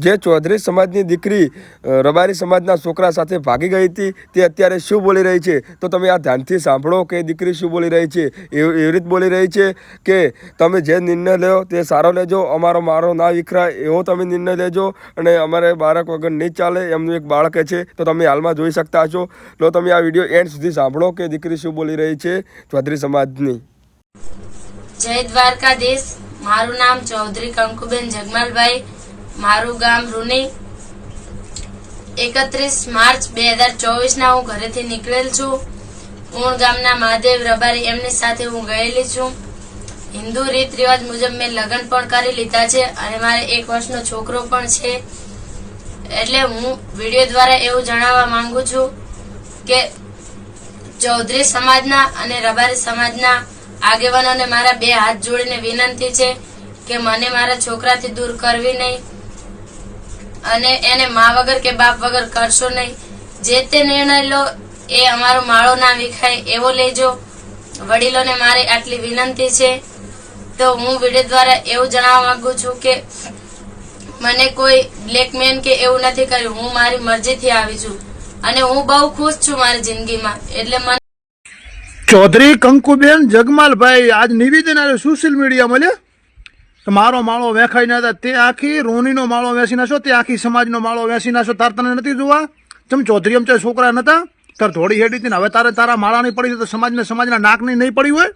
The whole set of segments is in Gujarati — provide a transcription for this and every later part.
જે ચૌધરી સમાજની દીકરી રબારી સમાજના છોકરા સાથે ભાગી ગઈ હતી તે અત્યારે શું બોલી રહી છે તો તમે આ ધ્યાનથી સાંભળો કે દીકરી શું બોલી રહી છે। એવી રીત બોલી રહી છે કે તમે જે નિર્ણય લો તે સારો લેજો, મારો ના વિખરાય એવો તમે નિર્ણય લેજો અને અમારે બાળક વગર નહીં ચાલે। એમનું એક બાળક છે તો તમે હાલમાં જોઈ શકતા છો। તો તમે આ વિડીયો એન્ડ સુધી સાંભળો કે દીકરી શું બોલી રહી છે ચૌધરી સમાજની। જય દ્વારકાધીશ। મારું નામ ચૌધરી કંકુબેન જગમાલભાઈ, મારું ગામ રૂની। 31 માર્ચ 2024 ના હું ઘરેથી નીકળેલ છું। ઉણ ગામના મહાદેવ રબારી એમની સાથે હું ગયેલી છું। હિન્દુ રીત રિવાજ મુજબ મેં લગ્ન પણ કરી લીધા છે અને મારે 1 વર્ષનો છોકરો પણ છે। એટલે હું વિડીયો દ્વારા એવું જણાવવા માંગુ છું કે ચૌધરી સમાજના અને રબારી સમાજના આગેવાનોને મારા 2 હાથ જોડીને વિનંતી છે કે મને મારા છોકરાથી દૂર કરવી નહીં અને એને મા વગર કે બાપ વગર કરશો નહીં। જે તે નિર્ણય લો એ અમારો માળો ના વિખાય એવો લેજો। વડીલોને મારી આટલી વિનંતી છે। તો હું વિડીયો દ્વારા એવું જણાવવા માંગુ છું કે મને કોઈ બ્લેકમેન કે એવું નથી કર્યું, હું મારી મરજીથી આવી છું અને હું બહુ ખુશ છું મારી જિંદગીમાં। એટલે મને ચૌધરી કંકુબેન જગમાલભાઈ આજ નિવેદન આવ્યું સોશિયલ મીડિયામાં લે કે મારો માળો વેખાઈ ના તે આખી રોનીનો માળો વેસી નાખો, તે આખી સમાજનો માળો વેસી નાખો। તાર તને નથી જોવા? તમે ચૌધરી એમ છોકરા નતા તાર થોડી હેડી હતી ને હવે તારે તારા માળાની પડી તો સમાજના નાકની નહીં પડી હોય?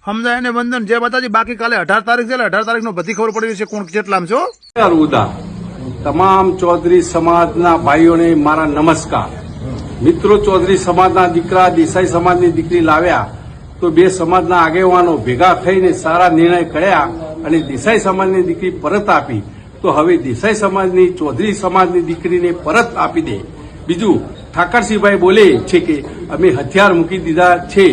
સમજાય ને બંધન જે બતાજી। બાકી કાલે 18 તારીખ છે, 18 તારીખ નો બધી ખબર પડી છે કોણ કેટલામ છો। તમામ ચૌધરી સમાજના ભાઈઓને મારા નમસ્કાર। મિત્રો, ચૌધરી સમાજના દીકરા દેસાઈ સમાજની દીકરી લાવ્યા તો 2 સમાજના આગેવાનો ભેગા થઈને સારા નિર્ણય કર્યા અને દેસાઈ સમાજની દીકરી પરત આપી। તો હવે દેસાઈ સમાજની ચૌધરી સમાજની દીકરીને પરત આપી દે। બીજું, ઠાકરસિંહભાઈ બોલે છે કે અમે હથિયાર મૂકી દીધા છે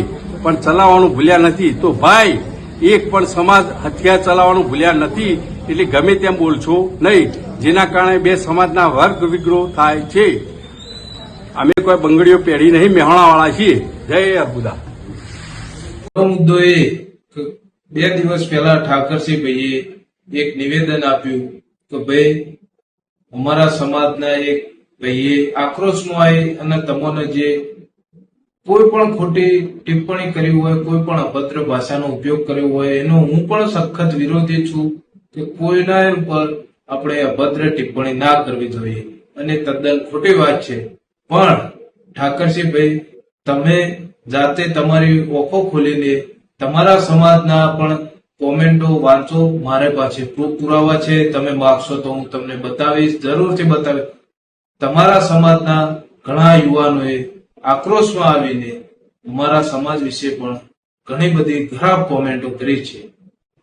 પણ ચલાવવાનું ભૂલ્યા નથી। તો ભાઈ, એક પણ સમાજ હથિયાર ચલાવવાનું ભૂલ્યા નથી, એટલે ગમે તેમ બોલશો નહીં, જેના કારણે 2 સમાજના વર્ગ વિગ્રહ થાય છે। અમે કોઈ બંગડીઓ પહેરી નહીં, મેહોણાવાળા છીએ। જય અર્બુદા। મુદ્દો એ 2 દિવસ પહેલા ઠાકરસિંહભાઈએ એક નિવેદન આપ્યું કે ભાઈ અમારા સમાજના એક ભાઈએ આક્રોશમાં આવી અને તમને જે કોઈ પણ ખોટી ટિપ્પણી કરી હોય, કોઈ પણ અભદ્ર ભાષાનો ઉપયોગ કર્યો હોય એનો હું પણ સખત વિરોધી છું કે કોઈના પર આપણે અભદ્ર ટિપ્પણી ના કરવી જોઈએ અને તદ્દન ખોટી વાત છે। પણ ઠાકરસિંહભાઈ, તમે જાતે તમારી ઓખો ખોલીને તમારા સમાજના પણ કોમેન્ટો વાંચો। મારે પાસે પુરાવા છે, તમે માગશો તો હું તમને બતાવીશ, જરૂરથી બતાવીશ। તમારા સમાજના ઘણા યુવાનોએ આક્રોશમાં આવીને અમારા સમાજ વિશે પણ ઘણી બધી ખરાબ કોમેન્ટો કરી છે।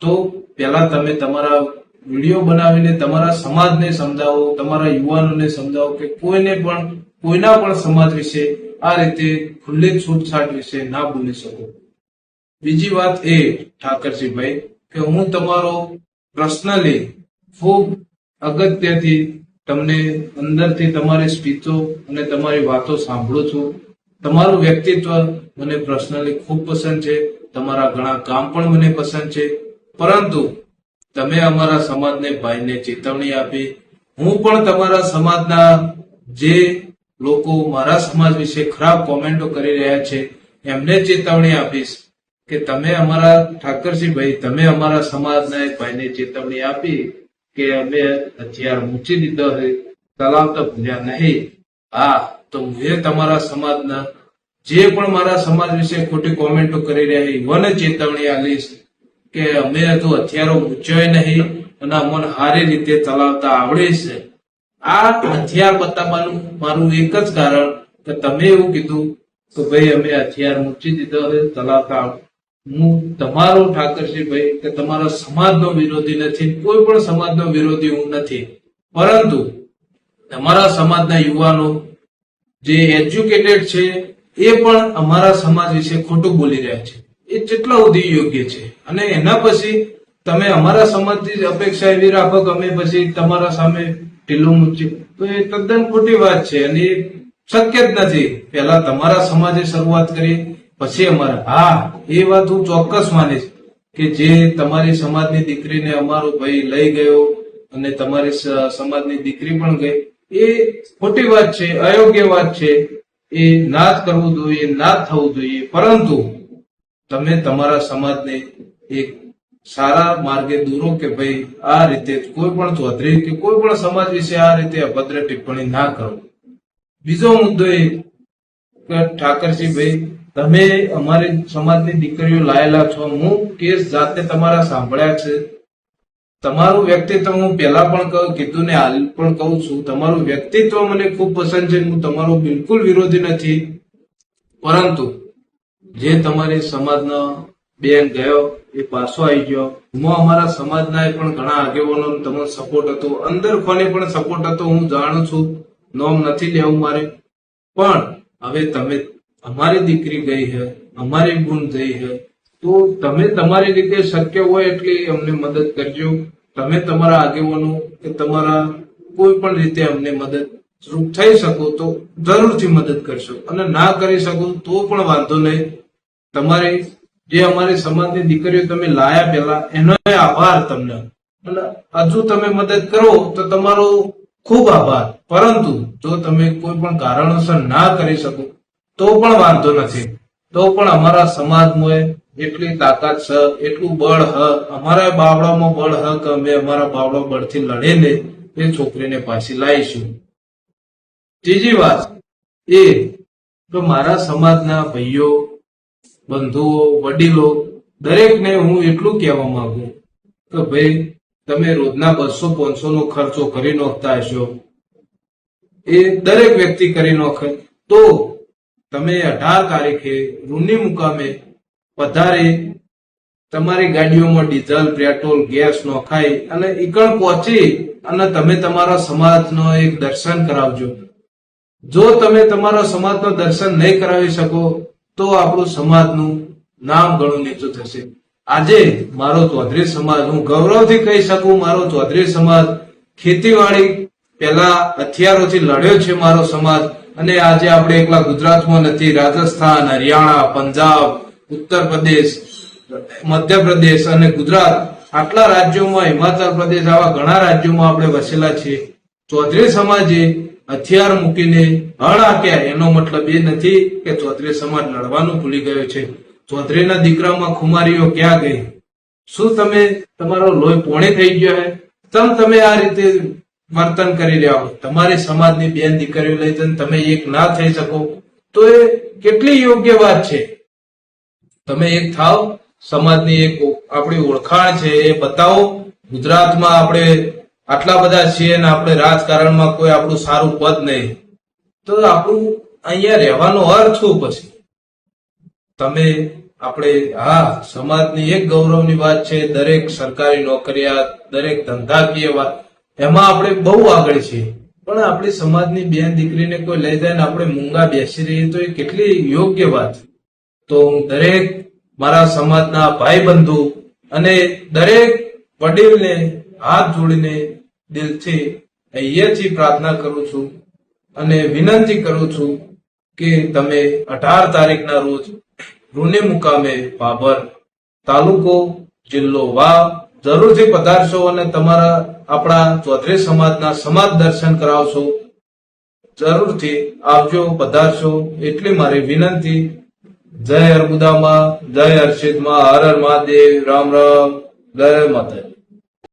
તો પહેલા તમે તમારા વિડીયો બનાવીને તમારા સમાજને સમજાવો, તમારા યુવાનોને સમજાવો કે કોઈના પણ સમાજ વિશે આ રીતે ખુલ્લી છૂટછાટ વિશે ના બોલી શકો। બીજી વાત એ ઠાકરસિંહભાઈ કે હું તમારો પર્સનલી ખૂબ અગત્યથી તમને અંદરથી તમારી સ્પીચો અને તમારી વાતો સાંભળું છું। તમારું વ્યક્તિત્વ મને પર્સનલી ખૂબ પસંદ છે, તમારા ઘણા કામ પણ મને પસંદ છે, પરંતુ તમે અમારા સમાજને ભાઈને ચેતવણી આપી। હું પણ તમારા સમાજના જે લોકો મારા સમાજ વિશે ખરાબ કોમેન્ટો કરી રહ્યા છે એમને ચેતવણી આપીશ કે તમે અમારા ઠાકરસિંહભાઈ, તમે અમારા સમાજના એક ભાઈને ચેતવણી આપી કે અમે હથિયાર મૂકી દીધો છે, ચલાવતા ભૂલ્યા નહીં। હા, તો હું તમારા સમાજના જે પણ મારા સમાજ વિશે ખોટી કોમેન્ટો કરી રહ્યા એવાને ચેતવણી આપીશ કે અમે હજુ હથિયારો મૂક્યો નહીં અને અમને સારી રીતે ચલાવતા આવડે છે। આ હથિયાર બતાવવાનું મારું એક જ કારણ કે તમે એવું કીધું કે ભાઈ અમે હથિયાર મૂકી દીધો છે, ચલાવતા આવડે। હું તમારો ઠાકરસિંહભાઈ કે તમારા સમાજનો વિરોધી નથી, કોઈ પણ સમાજનો વિરોધી હું નથી, પરંતુ તમારા સમાજના યુવાનો જે એજ્યુકેટેડ છે એ પણ અમારા સમાજ વિશે ખોટું બોલી રહ્યા છે। એ જેટલા સુધી યોગ્ય છે અને એના પછી તમે અમારા સમાજની અપેક્ષા એવી રાખો કે અમે પછી તમારા સામે ઢીલું મૂક્યું, તો એ તદ્દન ખોટી વાત છે અને એ શક્ય જ નથી। પહેલા તમારા સમાજે શરૂઆત કરી પછી અમારા। હા, એ વાત હું ચોક્કસ માનીશ કે જે તમારી સમાજની દીકરીને અમારો ભાઈ લઈ ગયો અને તમારી સમાજની દીકરી પણ ગઈ, એ ખોટી વાત છે, અયોગ્ય વાત છે. એ ના જ કરવું જોઈએ, ના જ થવું જોઈએ. પરંતુ તમે તમારા સમાજને એક સારા માર્ગે દોરો કે ભાઈ આ રીતે કોઈ પણ ચૌધરી કે કોઈ પણ સમાજ વિશે આ રીતે અભદ્ર ટિપ્પણી ના કરો. બીજો મુદ્દો એ કે ઠાકરસિંહ ભાઈ, તમે અમારી સમાજની દીકરીઓ લાયેલા છો. હું કેસ જાતે તમારા સાંભળ્યા છે. તમારું વ્યક્તિત્વ હું પહેલા પણ કીધું ને હાલ પણ કહું છું, તમારું વ્યક્તિત્વ મને ખૂબ પસંદ છે. હું તમારો બિલકુલ વિરોધી નથી. પરંતુ જે તમારી સમાજનો બેન ગયો એ પાછો આવી ગયો. હું અમારા સમાજના પણ ઘણા આગેવાનો તમને સપોર્ટ હતો, અંદર કોને પણ સપોર્ટ હતો હું જાણું છું, નોમ નથી લેવું મારે. પણ હવે તમે અમારી દીકરી ગઈ છે, અમારી બૂન ગઈ છે, તો તમે તમારી રીતે શક્ય હોય એટલી અમને મદદ કરજો. તમે તમારા આગેવાનો કે તમારા કોઈ પણ રીતે અમને મદદ થઈ શકો તો જરૂરથી મદદ કરશો, અને ના કરી શકો તો પણ વાંધો નહીં. તમારી જે અમારી સમાજની દીકરીઓ તમે લાયા પેલા એનો આભાર તમને, અને હજુ તમે મદદ કરો તો તમારો ખૂબ આભાર. પરંતુ જો તમે કોઈ પણ કારણોસર ના કરી શકો તો પણ વાંધો નથી. તો પણ અમારા સમાજમાં એટલી તાકાત છે, એટલું બળ હ, અમારા બાવળામાં બળ હ કે અમે અમારા બાવળા બળથી લડીને એ છોકરીને પાછી લાવીશું. ત્રીજી વાત એ કે મારા સમાજના ભાઈઓ, બંધુઓ, વડીલો દરેકને હું એટલું કહેવા માંગુ કે ભાઈ તમે રોજના 200-500 નો ખર્ચો કરી નાખતા હશો, એ દરેક વ્યક્તિ કરી નાખે, તો તમે 18 તારીખે રૂની મુકામે વધારે તમારી ગાડીઓમાં ડીઝલ, પેટ્રોલ, ગેસ નોખાઈ અને ઈકણ પહોંચી અને તમે તમારા સમાજનો એક દર્શન કરાવજો. જો તમે તમારા સમાજનો દર્શન નહીં કરાવી શકો તો આપણું સમાજનું નામ ઘણું નીચું થશે. આજે મારો ચૌધરી સમાજ, હું ગૌરવથી કહી શકું, મારો ચૌધરી સમાજ ખેતીવાડી પહેલા હથિયારોથી લડ્યો છે મારો સમાજ. અને આજે આપણે એકલા ગુજરાતમાં નથી, રાજસ્થાન, હરિયાણા, પંજાબ, ઉત્તર પ્રદેશ, મધ્યપ્રદેશ અને ગુજરાત, આટલા રાજ્યોમાં, હિમાચલ પ્રદેશ, આવા ઘણા રાજ્યોમાં આપણે વસેલા છીએ. ચૌધરી સમાજે હથિયાર મૂકીને હળ હાંક્યા. એનો મતલબ એ નથી કે ચૌધરી સમાજ લડવાનું ભૂલી ગયો છે. ચૌધરીના દીકરામાં ખુમારીઓ ક્યાં ગઈ? શું તમે તમારો લોહી પોણી થઈ ગયો હે? તમે આ રીતે વર્તન કરી રહ્યા હો. તમારી સમાજની બેન દીકરીઓ લઈ જઈને તમે એક ના થઈ શકો તો એ કેટલી યોગ્ય વાત છે. તમે એક થાવ, સમાજની એક આપણી ઓળખાણ છે એ બતાવો. ગુજરાતમાં આપણે આટલા બધા છીએ ને આપણે રાજકારણમાં કોઈ આપણું સારું પદ નહીં, તો આપણું અહીંયા રહેવાનો અર્થ શું પછી? તમે આપણે હા, સમાજની એક ગૌરવની વાત છે, દરેક સરકારી નોકરિયાત, દરેક ધંધાકીય વાત, એમાં આપણે બહુ આગળ છીએ. પણ આપણી સમાજની બેન દીકરીને કોઈ લઈ જાય ને આપણે મૂંગા બેસી રહીએ તો એ કેટલી યોગ્ય વાત. તો હું દરેક મારા સમાજના ભાઈ બંધુ અને દરેક વડીલને હાથ જોડીને દિલથી અહીંયાથી પ્રાર્થના કરું છું અને વિનંતી કરું છું કે તમે 18 તારીખના રોજ રૂની મુકામે ભાભર, તાલુકો, જિલ્લો વાવ જરૂરથી પધારશો અને તમારા આપણા ચૌધરી સમાજના સમાજ દર્શન કરાવશો. જરૂરથી આવજો, પધારશો એટલી મારી વિનંતી. જય અર્બુદામાં, જય હર્ષિદમાં, હર હર મહાદેવ, રામ રામ, જય માતાજી.